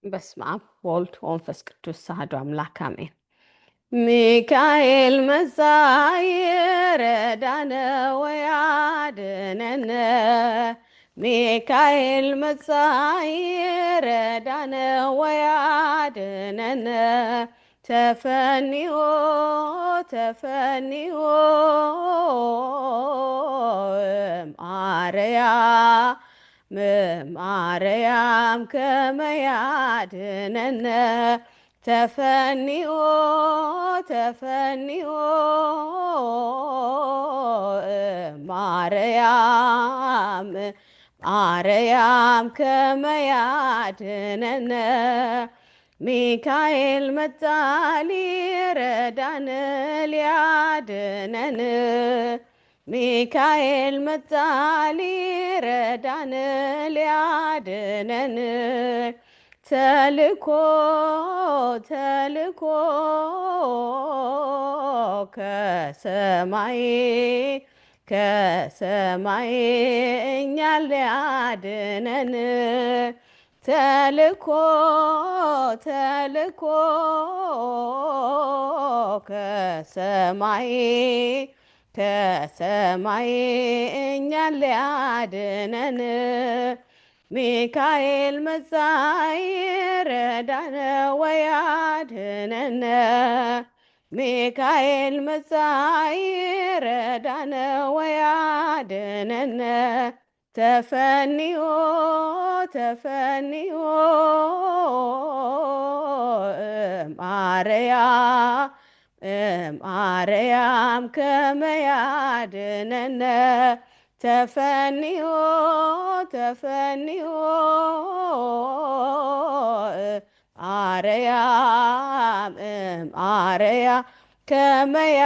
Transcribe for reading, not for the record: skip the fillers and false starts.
በስመ አብ ወልድ ወመንፈስ ቅዱስ አሐዱ አምላክ አሜን። ሚካኤል መጻኢ ረዳነ ወያድኅነነ ሚካኤል መጻኢ ረዳነ ወያድኅነነ ተፈኒዮ ተፈኒዮ ማርያም ከመያድኅነነ ተፈኒዮ ተፈኒዮ ማርያም ከመያድኅነነ ሚካኤል መጣ ሊረዳን ሊያድነን ሚካኤል መጣ ሊረዳን ሊያድነን ተልኮ ተልኮ ከሰማይ ከሰማይ እኛን ሊያድነን ተልኮ ተልኮ ከሰማይ ከሰማይ እኛን ሊያድነን ሚካኤል መጻኢ ረዳነ ወያድኅነነ ሚካኤል መጻኢ ረዳነ ወያድኅነነ ተፈኒዮ ተፈኒዮ ማርያም ከመያድኅነነ ተፈኒዮ ተፈኒዮ ማርያም ከመያድኅነነ